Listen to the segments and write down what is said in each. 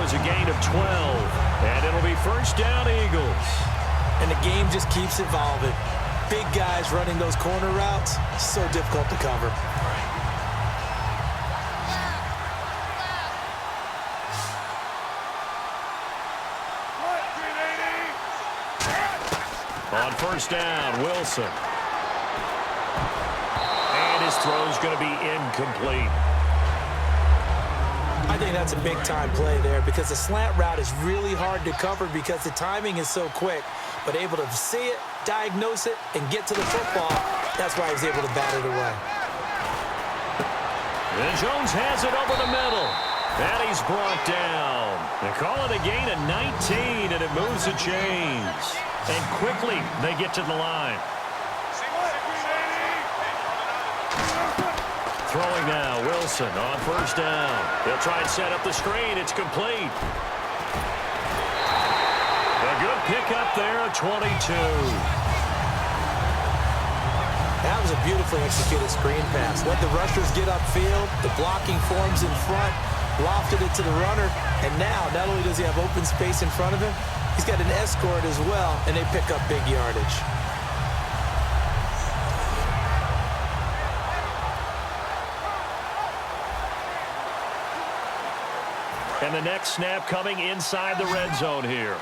was a gain of 12. And it'll be first down, Eagles. And the game just keeps evolving. Big guys running those corner routes, so difficult to cover. On first down, Wilson. And his throw's going to be incomplete. I think that's a big-time play there because the slant route is really hard to cover because the timing is so quick. But able to see it, diagnose it, and get to the football, that's why he was able to bat it away. And Jones has it over the middle. And he's brought down. They call it a gain of 19, and it moves the chains. And quickly, they get to the line. Throwing now, Wilson on first down. They'll try and set up the screen. It's complete. A good pickup there at 22. That was a beautifully executed screen pass. Let the rushers get upfield. The blocking forms in front. Lofted it to the runner. And now, not only does he have open space in front of him, he's got an escort as well, and they pick up big yardage. And the next snap coming inside the red zone here.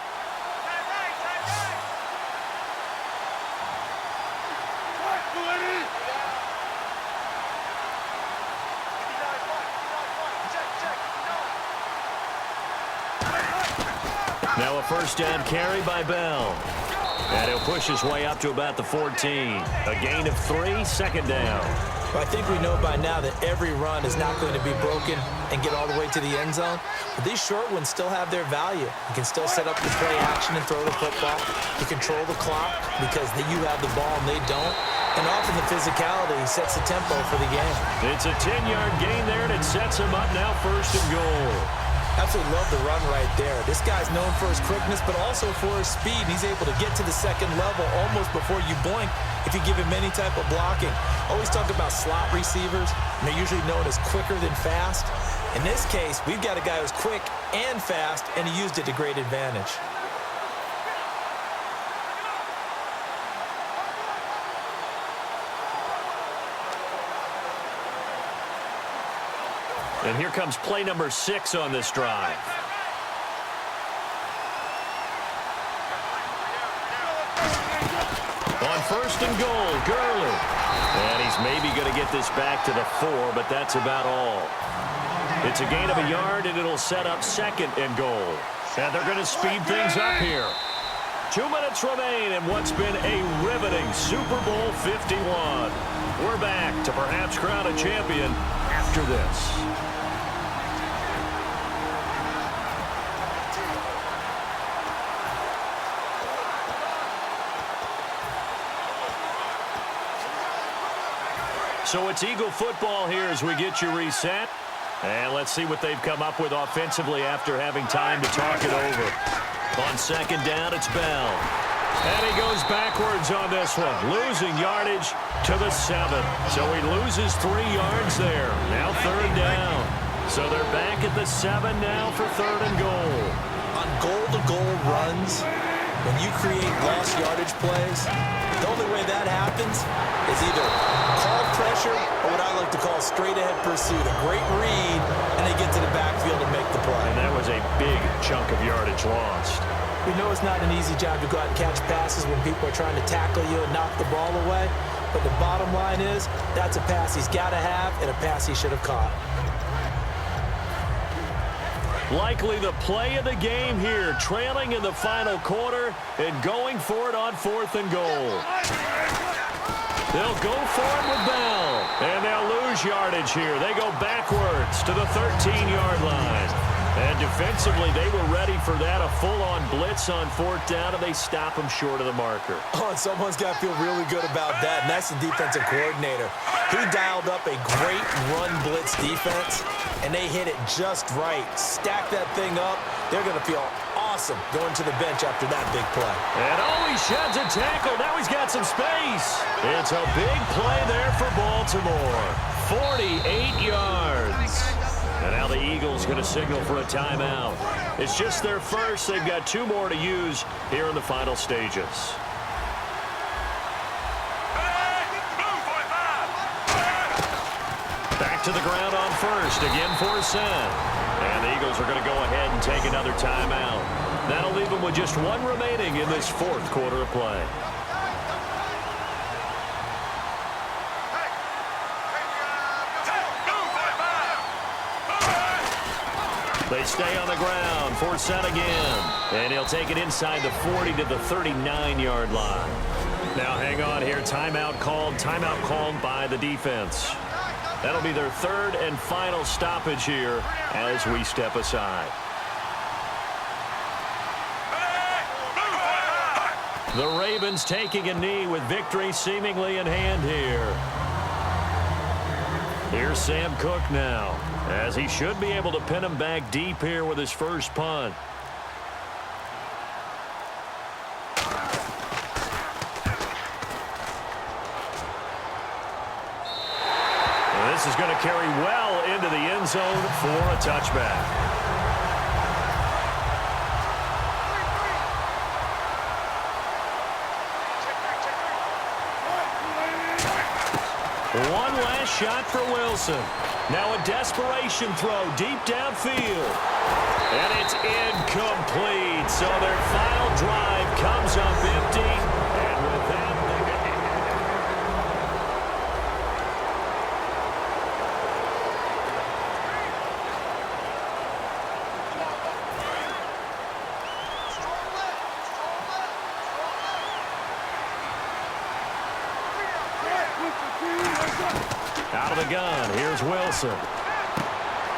Now a first down carry by Bell. And he'll push his way up to about the 14. A gain of 3, second down. Well, I think we know by now that every run is not going to be broken and get all the way to the end zone. But these short ones still have their value. You can still set up the play action and throw the football. You control the clock because you have the ball and they don't. And often the physicality sets the tempo for the game. It's a 10-yard gain there, and it sets him up now first and goal. Absolutely love the run right there. This guy's known for his quickness, but also for his speed. He's able to get to the second level almost before you blink if you give him any type of blocking. Always talk about slot receivers, and they're usually known as quicker than fast. In this case, we've got a guy who's quick and fast, and he used it to great advantage. And here comes play number 6 on this drive. On first and goal, Gurley. And he's maybe going to get this back to the 4, but that's about all. It's a gain of a yard, and it'll set up second and goal. And they're going to speed things up here. 2 minutes remain in what's been a riveting Super Bowl 51. We're back to perhaps crown a champion after this. So it's Eagle football here as we get you reset. And let's see what they've come up with offensively after having time to talk it over. On second down, it's Bell. And he goes backwards on this one, losing yardage to the 7. So he loses 3 yards there. Now third down. So they're back at the 7 now for third and goal. On goal-to-goal runs, when you create lost yardage plays, the only way that happens is either call pressure or what I like to call straight-ahead pursuit. A great read, and they get to the backfield and make the play. And that was a big chunk of yardage lost. We know it's not an easy job to go out and catch passes when people are trying to tackle you and knock the ball away. But the bottom line is, that's a pass he's got to have and a pass he should have caught. Likely the play of the game here, trailing in the final quarter and going for it on fourth and goal. They'll go for it with Bell, and they'll lose yardage here. They go backwards to the 13-yard line. And defensively, they were ready for that, a full-on blitz on fourth down, and they stop him short of the marker. Oh, and someone's got to feel really good about that, and that's the defensive coordinator. He dialed up a great run blitz defense, and they hit it just right. Stack that thing up. They're going to feel awesome going to the bench after that big play. And he sheds a tackle. Now he's got some space. It's a big play there for Baltimore. 48 yards. And now the Eagles going to signal for a timeout. It's just their first. They've got 2 more to use here in the final stages. Back to the ground on first. Again for a set. And the Eagles are going to go ahead and take another timeout. That'll leave them with just 1 remaining in this 4th quarter of play. They stay on the ground. 4th set again. And he'll take it inside the 40 to the 39-yard line. Now hang on here. Timeout called by the defense. That'll be their 3rd and final stoppage here as we step aside. The Ravens taking a knee with victory seemingly in hand here. Here's Sam Cook now, as he should be able to pin him back deep here with his first punt. And this is going to carry well into the end zone for a touchback. One last shot for Wilson. Now a desperation throw deep downfield. And it's incomplete. So their final drive comes up empty. And with that, out of the gun, here's Wilson.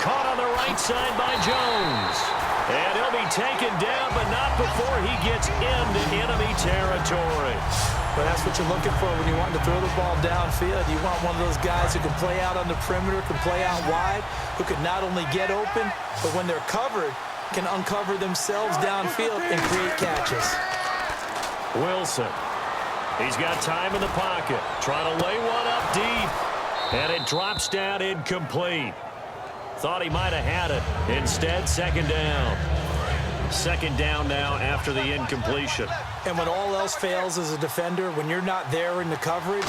Caught on the right side by Jones. And he'll be taken down, but not before he gets into enemy territory. But that's what you're looking for when you want to throw the ball downfield. You want one of those guys who can play out on the perimeter, can play out wide, who can not only get open, but when they're covered, can uncover themselves downfield and create catches. Wilson. He's got time in the pocket. Trying to lay one up deep. And it drops down incomplete. Thought he might have had it. Instead, 2nd down. 2nd down now after the incompletion. And when all else fails as a defender, when you're not there in the coverage,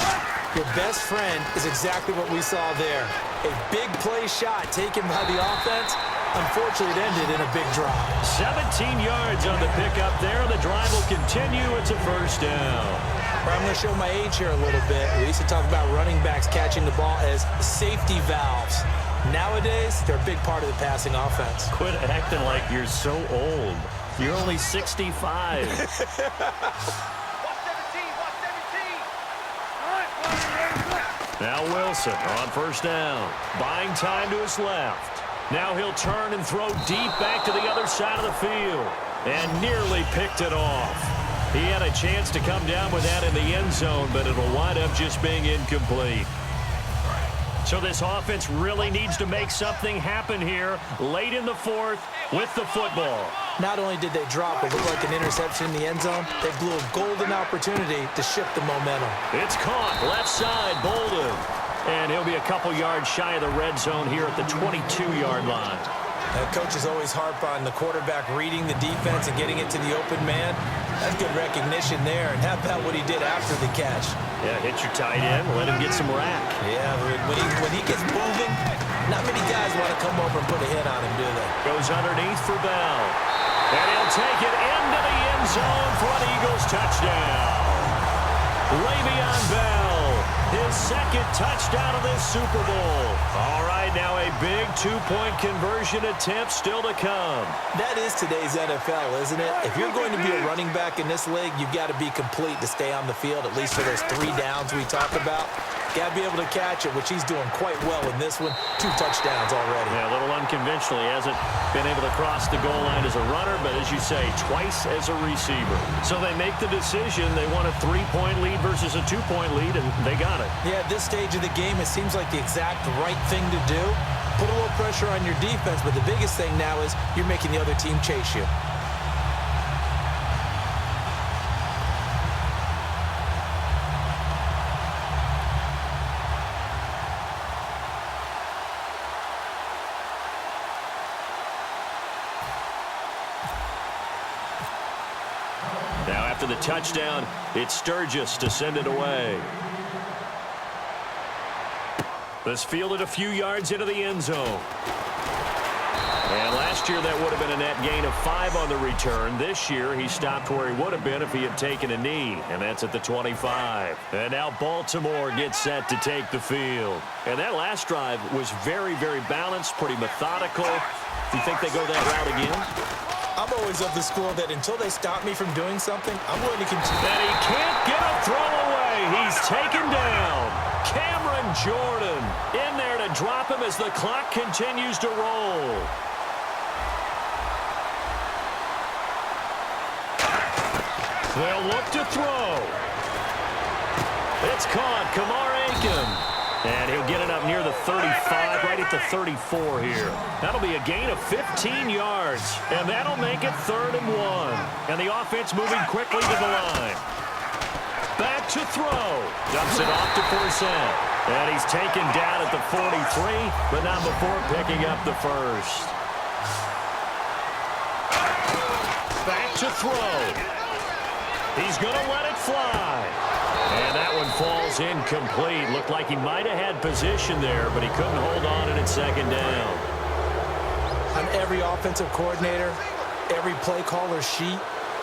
your best friend is exactly what we saw there. A big play shot taken by the offense. Unfortunately, it ended in a big drop. 17 yards on the pickup there. The drive will continue. It's a 1st down. I'm going to show my age here a little bit. We used to talk about running backs catching the ball as safety valves. Nowadays, they're a big part of the passing offense. Quit acting like you're so old. You're only 65. Now Wilson on 1st down. Buying time to his left. Now he'll turn and throw deep back to the other side of the field. And nearly picked it off. He had a chance to come down with that in the end zone, but it'll wind up just being incomplete. So this offense really needs to make something happen here late in the 4th with the football. Not only did they drop what looked like an interception in the end zone, they blew a golden opportunity to shift the momentum. It's caught left side, Bolden. And he'll be a couple yards shy of the red zone here at the 22-yard line. Coaches always harp on the quarterback reading the defense and getting it to the open man. That's good recognition there. And how about what he did after the catch? Yeah, hit your tight end, let him get some rack. Yeah, when he gets moving, not many guys want to come over and put a hit on him, do they? Goes underneath for Bell. And he'll take it into the end zone for an Eagles touchdown. Le'Veon Bell, his 2nd touchdown of this Super Bowl. All right, now a big 2-point conversion attempt still to come. That is today's NFL, isn't it? If you're going to be a running back in this league, you've got to be complete to stay on the field, at least for those 3 downs we talked about. Got to be able to catch it, which he's doing quite well in this one. 2 touchdowns already. Yeah, a little unconventional. He hasn't been able to cross the goal line as a runner, but as you say, twice as a receiver. So they make the decision. They want a 3-point lead versus a 2-point lead, and they got it. Yeah, at this stage of the game, it seems like the exact right thing to do. Put a little pressure on your defense, but the biggest thing now is you're making the other team chase you. after the touchdown, it's Sturgis to send it away. This fielded a few yards into the end zone. And last year, that would have been a net gain of 5 on the return. This year, he stopped where he would have been if he had taken a knee, and that's at the 25. And now Baltimore gets set to take the field. And that last drive was very, very balanced, pretty methodical. Do you think they go that route again? I'm always of the school that until they stop me from doing something, I'm going to continue. And he can't get a throw away. He's taken down. Cameron Jordan in there to drop him as the clock continues to roll. They'll look to throw. It's caught. Kamar Aiken. And he'll get it up near the 35, right at the 34 here. That'll be a gain of 15 yards. And that'll make it 3rd and 1. And the offense moving quickly to the line. Back to throw. Dumps it off to Forsett. And he's taken down at the 43, but not before picking up the first. Back to throw. He's going to let it fly. And that one falls incomplete. Looked like he might have had position there, but he couldn't hold on and it's 2nd down. On every offensive coordinator, every play caller sheet,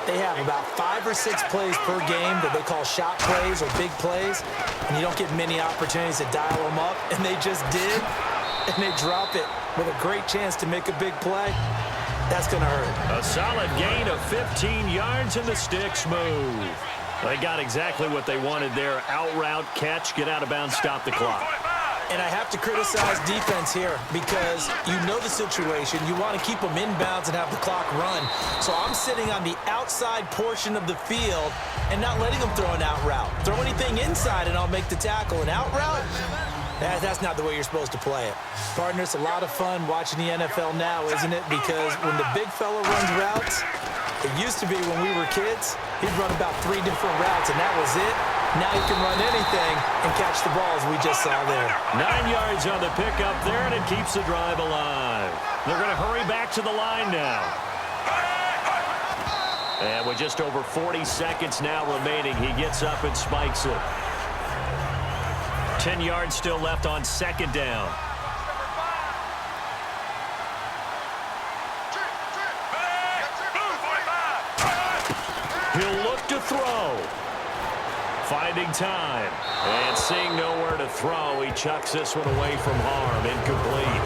they have about 5 or 6 plays per game that they call shot plays or big plays, and you don't get many opportunities to dial them up, and they just did, and they drop it with a great chance to make a big play. That's going to hurt. A solid gain of 15 yards, and the sticks move. They got exactly what they wanted there. Out route, catch, get out of bounds, stop the clock. And I have to criticize defense here because you know the situation. You want to keep them inbounds and have the clock run. So I'm sitting on the outside portion of the field and not letting them throw an out route. Throw anything inside and I'll make the tackle. An out route? That's not the way you're supposed to play it. Partner, it's a lot of fun watching the NFL now, isn't it? Because when the big fella runs routes, it used to be when we were kids, he'd run about 3 different routes, and that was it. Now he can run anything and catch the balls we just saw there. 9 yards on the pickup there, and it keeps the drive alive. They're going to hurry back to the line now. And with just over 40 seconds now remaining, he gets up and spikes it. 10 yards still left on 2nd down. He'll look to throw. Finding time. And seeing nowhere to throw, he chucks this one away from harm. Incomplete.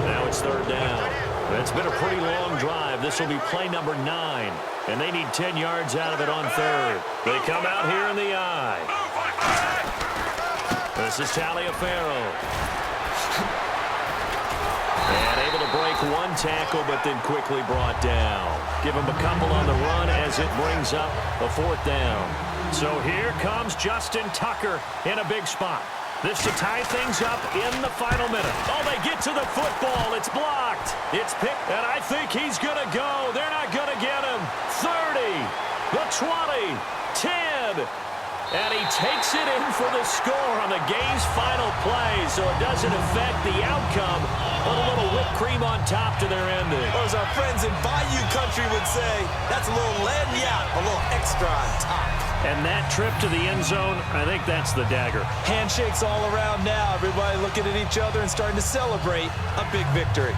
Now it's 3rd down. It's been a pretty long drive. This will be play number 9. And they need 10 yards out of it on 3rd. They come out here in the eye. This is Taliaferro. And able to break one tackle, but then quickly brought down. Give him a couple on the run as it brings up a 4th down. So here comes Justin Tucker in a big spot. This to tie things up in the final minute. Oh, they get to the football. It's blocked. It's picked, and I think he's going to go. They're not going to get him. 30, the 20, 10. And he takes it in for the score on the game's final play, so it doesn't affect the outcome, but a little whipped cream on top to their ending. Or as our friends in Bayou Country would say, that's a little lagniappe, a little extra on top. And that trip to the end zone, I think that's the dagger. Handshakes all around now. Everybody looking at each other and starting to celebrate a big victory.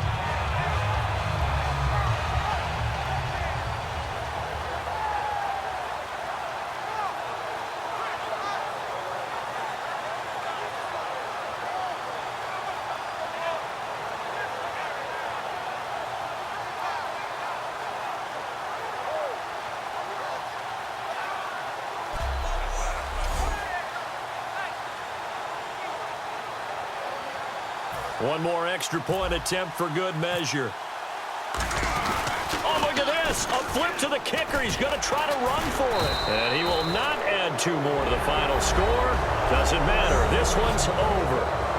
One more extra point attempt for good measure. Oh, look at this. A flip to the kicker. He's going to try to run for it. And he will not add 2 more to the final score. Doesn't matter. This one's over.